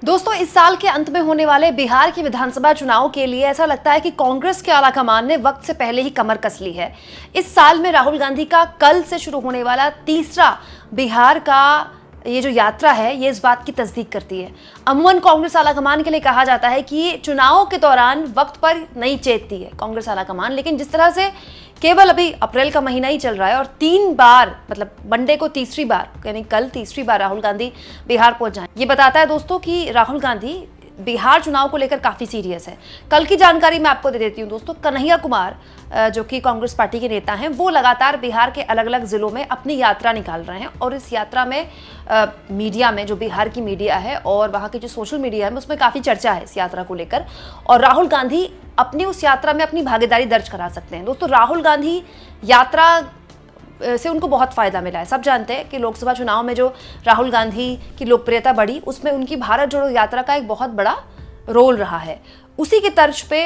दोस्तों, इस साल के अंत में होने वाले बिहार की विधानसभा चुनाव के लिए ऐसा लगता है कि कांग्रेस के आलाकमान ने वक्त से पहले ही कमर कस ली है। इस साल में राहुल गांधी का कल से शुरू होने वाला तीसरा बिहार का ये जो यात्रा है, ये इस बात की तस्दीक करती है। अमूमन कांग्रेस आलाकमान के लिए कहा जाता है कि चुनाव के दौरान वक्त पर नहीं चेतती है कांग्रेस आलाकमान, लेकिन जिस तरह से केवल अभी अप्रैल का महीना ही चल रहा है और 3 बार मतलब मंडे को तीसरी बार यानी कल तीसरी बार राहुल गांधी बिहार पहुंच जाए, ये बताता है दोस्तों कि राहुल गांधी बिहार चुनाव को लेकर काफ़ी सीरियस है। कल की जानकारी मैं आपको दे देती हूँ दोस्तों। कन्हैया कुमार जो कि कांग्रेस पार्टी के नेता हैं, वो लगातार बिहार के अलग अलग ज़िलों में अपनी यात्रा निकाल रहे हैं और इस यात्रा में मीडिया में जो बिहार की मीडिया है और वहाँ की जो सोशल मीडिया है उसमें काफ़ी चर्चा है इस यात्रा को लेकर, और राहुल गांधी अपनी उस यात्रा में अपनी भागीदारी दर्ज करा सकते हैं। दोस्तों, राहुल गांधी यात्रा से उनको बहुत फ़ायदा मिला है। सब जानते हैं कि लोकसभा चुनाव में जो राहुल गांधी की लोकप्रियता बढ़ी, उसमें उनकी भारत जोड़ो यात्रा का एक बहुत बड़ा रोल रहा है। उसी की तर्ज पे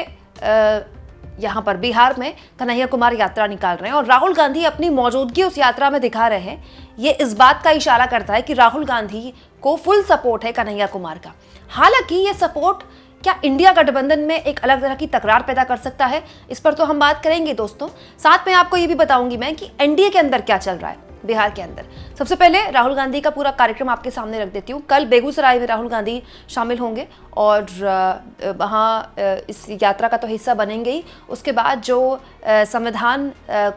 यहाँ पर बिहार में कन्हैया कुमार यात्रा निकाल रहे हैं और राहुल गांधी अपनी मौजूदगी उस यात्रा में दिखा रहे हैं। ये इस बात का इशारा करता है कि राहुल गांधी को फुल सपोर्ट है कन्हैया कुमार का। हालांकि ये सपोर्ट क्या इंडिया गठबंधन में एक अलग तरह की तकरार पैदा कर सकता है, इस पर तो हम बात करेंगे दोस्तों। साथ में आपको ये भी बताऊंगी मैं कि एनडीए के अंदर क्या चल रहा है बिहार के अंदर। सबसे पहले राहुल गांधी का पूरा कार्यक्रम आपके सामने रख देती हूँ। कल बेगूसराय में राहुल गांधी शामिल होंगे और वहाँ इस यात्रा का तो हिस्सा बनेंगे ही। उसके बाद जो संविधान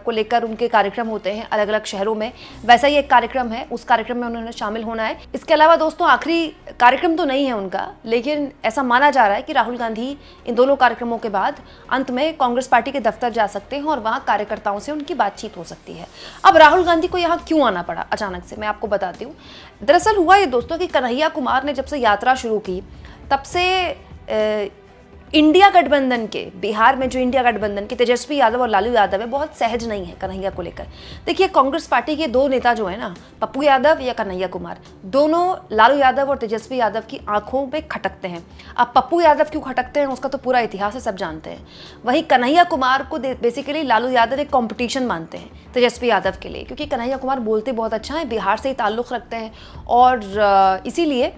को लेकर उनके कार्यक्रम होते हैं अलग अलग शहरों में, वैसा ही एक कार्यक्रम है, उस कार्यक्रम में उन्होंने शामिल होना है। इसके अलावा दोस्तों, आखिरी कार्यक्रम तो नहीं है उनका, लेकिन ऐसा माना जा रहा है कि राहुल गांधी इन दोनों कार्यक्रमों के बाद अंत में कांग्रेस पार्टी के दफ्तर जा सकते हैं और वहाँ कार्यकर्ताओं से उनकी बातचीत हो सकती है। अब राहुल गांधी को यहाँ क्यों आना पड़ा अचानक से, मैं आपको बताती हूँ। दरअसल हुआ ये दोस्तों कि कन्हैया कुमार ने जब से यात्रा शुरू की तब से इंडिया गठबंधन के बिहार में जो इंडिया गठबंधन के तेजस्वी यादव और लालू यादव है, बहुत सहज नहीं है कन्हैया को लेकर। देखिए, कांग्रेस पार्टी के 2 नेता जो है ना, पप्पू यादव या कन्हैया कुमार, दोनों लालू यादव और तेजस्वी यादव की आंखों पे खटकते हैं। अब पप्पू यादव क्यों खटकते हैं उसका तो पूरा इतिहास है, सब जानते हैं। वहीं कन्हैया कुमार को बेसिकली लालू यादव एक कॉम्पिटिशन मानते हैं तेजस्वी यादव के लिए, क्योंकि कन्हैया कुमार बोलते बहुत अच्छा है, बिहार से ही ताल्लुक़ रखते हैं और इसीलिए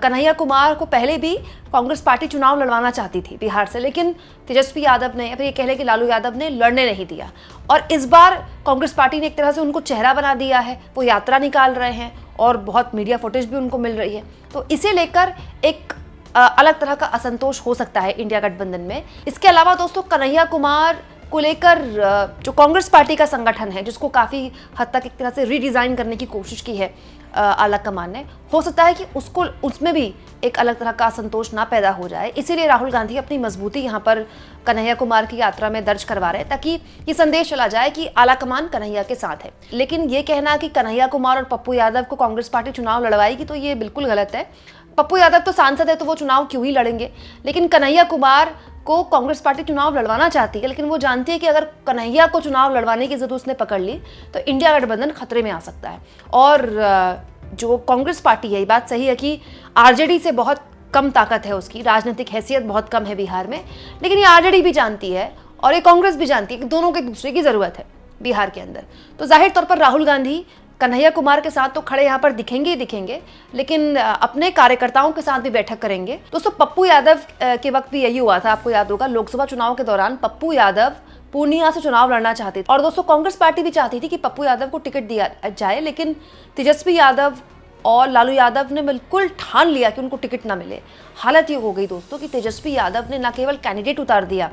कन्हैया कुमार को पहले भी कांग्रेस पार्टी चुनाव लड़वाना चाहती थी बिहार से, लेकिन तेजस्वी यादव ने या फिर ये कह लें कि लालू यादव ने लड़ने नहीं दिया। और इस बार कांग्रेस पार्टी ने एक तरह से उनको चेहरा बना दिया है, वो यात्रा निकाल रहे हैं और बहुत मीडिया फुटेज भी उनको मिल रही है, तो इसे लेकर एक अलग तरह का असंतोष हो सकता है इंडिया गठबंधन में। इसके अलावा दोस्तों, कन्हैया कुमार को लेकर जो कांग्रेस पार्टी का संगठन है, जिसको काफ़ी हद तक एक तरह से रीडिज़ाइन करने की कोशिश की है आलाकमान ने, हो सकता है कि उसमें भी एक अलग तरह का असंतोष ना पैदा हो जाए। इसीलिए राहुल गांधी अपनी मजबूती यहाँ पर कन्हैया कुमार की यात्रा में दर्ज करवा रहे हैं, ताकि ये संदेश चला जाए कि आलाकमान कन्हैया के साथ है। लेकिन ये कहना कि कन्हैया कुमार और पप्पू यादव को कांग्रेस पार्टी चुनाव लड़वाएगी, तो ये बिल्कुल गलत है। पप्पू यादव तो सांसद है, तो वो चुनाव क्यों ही लड़ेंगे, लेकिन कन्हैया कुमार को कांग्रेस पार्टी चुनाव लड़वाना चाहती है, लेकिन वो जानती है कि अगर कन्हैया को चुनाव लड़वाने की जरूरत उसने पकड़ ली तो इंडिया गठबंधन खतरे में आ सकता है। और जो कांग्रेस पार्टी है, ये बात सही है कि आरजेडी से बहुत कम ताकत है, उसकी राजनीतिक हैसियत बहुत कम है बिहार में, लेकिन ये आरजेडी भी जानती है और ये कांग्रेस भी जानती है कि दोनों को एक दूसरे की ज़रूरत है बिहार के अंदर। तो जाहिर तौर पर राहुल गांधी कन्हैया कुमार के साथ तो खड़े यहाँ पर दिखेंगे ही दिखेंगे, लेकिन अपने कार्यकर्ताओं के साथ भी बैठक करेंगे। दोस्तों, पप्पू यादव के वक्त भी यही हुआ था, आपको याद होगा। लोकसभा चुनाव के दौरान पप्पू यादव पूर्णिया से चुनाव लड़ना चाहते थे और दोस्तों कांग्रेस पार्टी भी चाहती थी कि पप्पू यादव को टिकट दिया जाए, लेकिन तेजस्वी यादव और लालू यादव ने बिल्कुल ठान लिया कि उनको टिकट ना मिले। हालत ये हो गई दोस्तों कि तेजस्वी यादव ने न केवल कैंडिडेट उतार दिया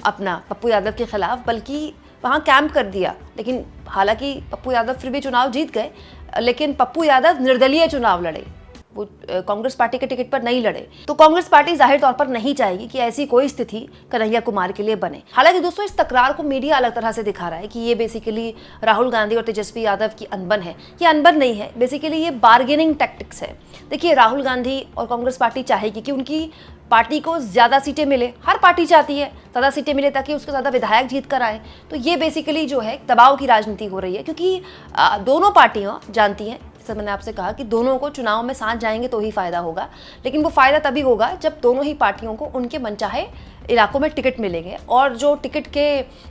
अपना पप्पू यादव के खिलाफ, बल्कि वहाँ कैंप कर दिया। लेकिन हालांकि पप्पू यादव फिर भी चुनाव जीत गए, लेकिन पप्पू यादव निर्दलीय चुनाव लड़े, वो कांग्रेस पार्टी के टिकट पर नहीं लड़े। तो कांग्रेस पार्टी जाहिर तौर पर नहीं चाहेगी कि ऐसी कोई स्थिति कन्हैया कुमार के लिए बने। हालांकि दोस्तों, इस तकरार को मीडिया अलग तरह से दिखा रहा है कि ये बेसिकली राहुल गांधी और तेजस्वी यादव की अनबन है। ये अनबन नहीं है, बेसिकली ये बार्गेनिंग टैक्टिक्स है। देखिए, राहुल गांधी और कांग्रेस पार्टी चाहेगी कि उनकी पार्टी को ज़्यादा सीटें मिले, हर पार्टी चाहती है ज़्यादा सीटें मिले ताकि उसके ज़्यादा विधायक जीत कर आए। तो ये बेसिकली जो है दबाव की राजनीति हो रही है, क्योंकि दोनों पार्टियां जानती हैं, जैसे मैंने आपसे कहा कि दोनों को चुनाव में साथ जाएंगे तो ही फायदा होगा, लेकिन वो फायदा तभी होगा जब दोनों ही पार्टियों को उनके मनचाहे इलाकों में टिकट मिलेंगे और जो टिकट के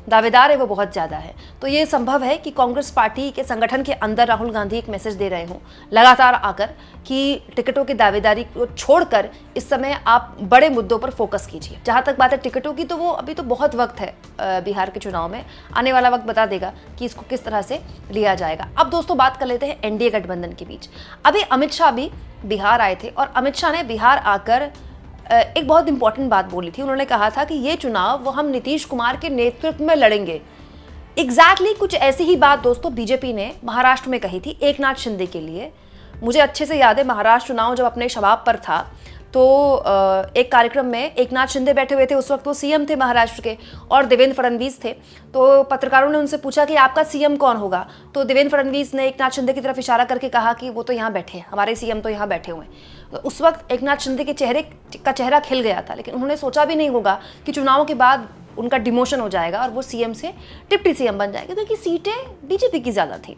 दावेदार है वो बहुत ज़्यादा है। तो ये संभव है कि कांग्रेस पार्टी के संगठन के अंदर राहुल गांधी एक मैसेज दे रहे हों लगातार आकर कि टिकटों की दावेदारी को छोड़कर इस समय आप बड़े मुद्दों पर फोकस कीजिए। जहाँ तक बात है टिकटों की, तो वो अभी तो बहुत वक्त है बिहार के चुनाव में, आने वाला वक्त बता देगा कि इसको किस तरह से लिया जाएगा। अब दोस्तों बात कर लेते हैं एनडीए गठबंधन के बीच। अभी अमित शाह भी बिहार आए थे और अमित शाह ने बिहार आकर एक बहुत इंपॉर्टेंट बात बोली थी। उन्होंने कहा था कि ये चुनाव वो हम नीतीश कुमार के नेतृत्व में लड़ेंगे। एग्जैक्टली कुछ ऐसी ही बात दोस्तों बीजेपी ने महाराष्ट्र में कही थी एकनाथ शिंदे के लिए। मुझे अच्छे से याद है महाराष्ट्र चुनाव जब अपने शबाब पर था तो एक कार्यक्रम में एकनाथ शिंदे बैठे हुए थे, उस वक्त वो सीएम थे महाराष्ट्र के, और देवेंद्र फडणवीस थे। तो पत्रकारों ने उनसे पूछा कि आपका सीएम कौन होगा, तो देवेंद्र फडणवीस ने एकनाथ शिंदे की तरफ इशारा करके कहा कि वो तो यहाँ बैठे हैं, हमारे सीएम तो यहाँ बैठे हुए हैं। तो उस वक्त एकनाथ शिंदे के चेहरा खिल गया था, लेकिन उन्होंने सोचा भी नहीं होगा कि चुनाव के बाद उनका डिमोशन हो जाएगा और वो सीएम से डिप्टी सीएम बन जाएंगे, क्योंकि सीटें बीजेपी की ज़्यादा थी।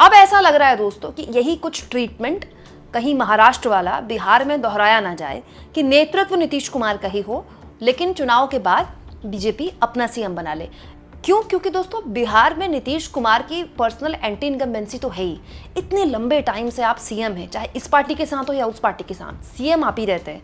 अब ऐसा लग रहा है दोस्तों कि यही कुछ ट्रीटमेंट कहीं महाराष्ट्र वाला बिहार में दोहराया ना जाए कि नेतृत्व नीतीश कुमार का ही हो, लेकिन चुनाव के बाद बीजेपी अपना सीएम बना ले। क्यों? क्योंकि दोस्तों बिहार में नीतीश कुमार की पर्सनल एंटी इनकम्बेंसी तो है ही। इतने लंबे टाइम से आप सीएम हैं, चाहे इस पार्टी के साथ हो या उस पार्टी के साथ, सीएम आप ही रहते हैं।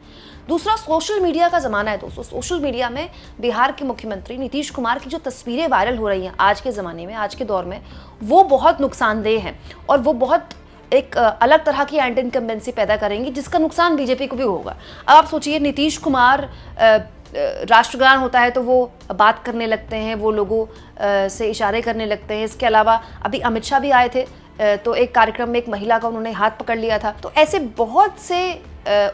दूसरा, सोशल मीडिया का ज़माना है दोस्तों। सोशल मीडिया में बिहार के मुख्यमंत्री नीतीश कुमार की जो तस्वीरें वायरल हो रही हैं आज के ज़माने में, आज के दौर में, वो बहुत नुकसानदेह हैं और वो बहुत एक अलग तरह की एंटी इनकम्बेंसी पैदा करेंगी, जिसका नुकसान बीजेपी को भी होगा। अब आप सोचिए, नीतीश कुमार राष्ट्रगान होता है तो वो बात करने लगते हैं, वो लोगों से इशारे करने लगते हैं। इसके अलावा अभी अमित शाह भी आए थे तो एक कार्यक्रम में एक महिला का उन्होंने हाथ पकड़ लिया था। तो ऐसे बहुत से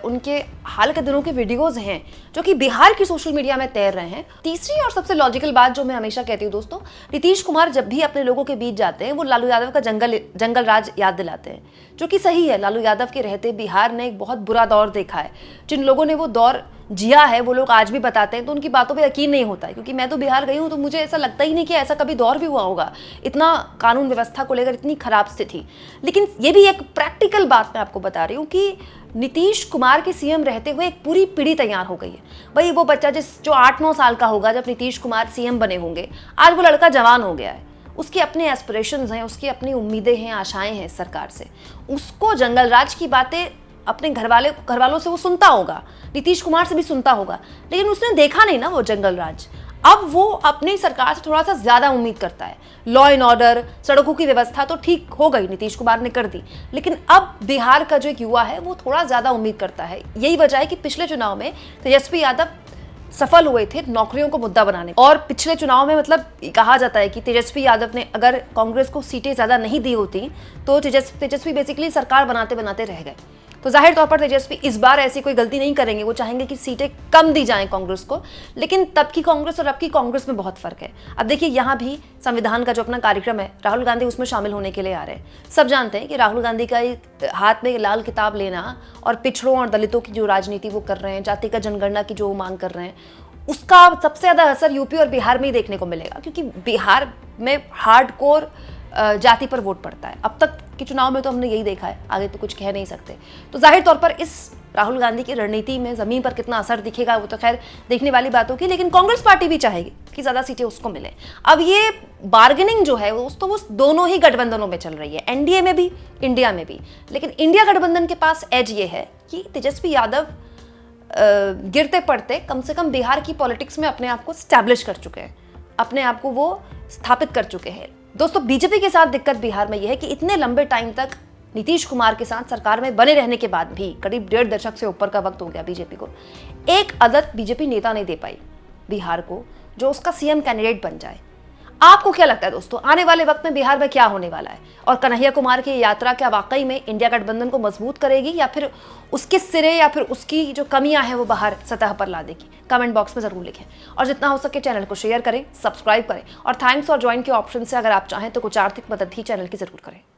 उनके हाल के दिनों के वीडियोस हैं जो कि बिहार की सोशल मीडिया में तैर रहे हैं। तीसरी और सबसे लॉजिकल बात जो मैं हमेशा कहती हूँ दोस्तों, नीतीश कुमार जब भी अपने लोगों के बीच जाते हैं वो लालू यादव का जंगल राज याद दिलाते हैं, जो कि सही है। लालू यादव के रहते बिहार ने एक बहुत बुरा दौर देखा है। जिन लोगों ने वो दौर जिया है वो लोग आज भी बताते हैं, तो उनकी बातों पे यकीन नहीं होता है, क्योंकि मैं तो बिहार गई हूँ तो मुझे ऐसा लगता ही नहीं कि ऐसा कभी दौर भी हुआ होगा, इतना कानून व्यवस्था को लेकर इतनी खराब स्थिति। लेकिन ये भी एक प्रैक्टिकल बात मैं आपको बता रही हूँ कि नीतीश कुमार के सीएम रहते हुए एक पूरी पीढ़ी तैयार हो गई है। भाई वो बच्चा जो 8-9 साल का होगा जब नीतीश कुमार सीएम बने होंगे, आज वो लड़का जवान हो गया है, उसके अपने एस्पिरेशंस हैं, उसकी अपनी उम्मीदें हैं, आशाएं हैं सरकार से। उसको जंगल राज की बातें अपने घर वालों से वो सुनता होगा, नीतीश कुमार से भी सुनता होगा, लेकिन उसने देखा नहीं ना वो जंगल राज। अब वो अपनी सरकार से थोड़ा सा ज्यादा उम्मीद करता है। लॉ एंड ऑर्डर, सड़कों की व्यवस्था तो ठीक हो गई, नीतीश कुमार ने कर दी, लेकिन अब बिहार का जो एक युवा है वो थोड़ा ज्यादा उम्मीद करता है। यही वजह है कि पिछले चुनाव में तेजस्वी यादव सफल हुए थे नौकरियों को मुद्दा बनाने, और पिछले चुनाव में मतलब कहा जाता है कि तेजस्वी यादव ने अगर कांग्रेस को सीटें ज्यादा नहीं दी होती तो तेजस्वी बेसिकली सरकार बनाते बनाते रह गए। तो जाहिर तौर पर तेजस्वी इस बार ऐसी कोई गलती नहीं करेंगे, वो चाहेंगे कि सीटें कम दी जाएं कांग्रेस को। लेकिन तब की कांग्रेस और अब की कांग्रेस में बहुत फर्क है। अब देखिए, यहाँ भी संविधान का जो अपना कार्यक्रम है, राहुल गांधी उसमें शामिल होने के लिए आ रहे हैं। सब जानते हैं कि राहुल गांधी का हाथ में लाल किताब लेना और पिछड़ों और दलितों की जो राजनीति वो कर रहे हैं, जातिगत जनगणना की जो मांग कर रहे हैं, उसका सबसे ज्यादा असर यूपी और बिहार में ही देखने को मिलेगा, क्योंकि बिहार में हार्डकोर जाति पर वोट पड़ता है। अब तक के चुनाव में तो हमने यही देखा है, आगे तो कुछ कह नहीं सकते। तो जाहिर तौर पर इस राहुल गांधी की रणनीति में जमीन पर कितना असर दिखेगा वो तो खैर देखने वाली बात होगी, लेकिन कांग्रेस पार्टी भी चाहेगी कि ज्यादा सीटें उसको मिले। अब ये बार्गेनिंग जो है वो दोनों ही गठबंधनों में चल रही है, एनडीए में भी, इंडिया में भी। लेकिन इंडिया गठबंधन के पास एज ये है कि तेजस्वी यादव गिरते पड़ते कम से कम बिहार की पॉलिटिक्स में अपने आप को स्टैब्लिश कर चुके हैं, अपने आप को वो स्थापित कर चुके हैं। दोस्तों, बीजेपी के साथ दिक्कत बिहार में यह है कि इतने लंबे टाइम तक नीतीश कुमार के साथ सरकार में बने रहने के बाद भी, करीब 1.5 दशक से ऊपर का वक्त हो गया बीजेपी को, एक अदद बीजेपी नेता नहीं दे पाई बिहार को जो उसका सीएम कैंडिडेट बन जाए। आपको क्या लगता है दोस्तों, आने वाले वक्त में बिहार में क्या होने वाला है? और कन्हैया कुमार की यात्रा क्या वाकई में इंडिया गठबंधन को मजबूत करेगी, या फिर उसके सिरे या फिर उसकी जो कमियां हैं वो बाहर सतह पर ला देगी? कमेंट बॉक्स में जरूर लिखें और जितना हो सके चैनल को शेयर करें, सब्सक्राइब करें, और थैंक्स और ज्वाइन के ऑप्शन से अगर आप चाहें तो कुछ आर्थिक मदद भी चैनल की जरूर करें।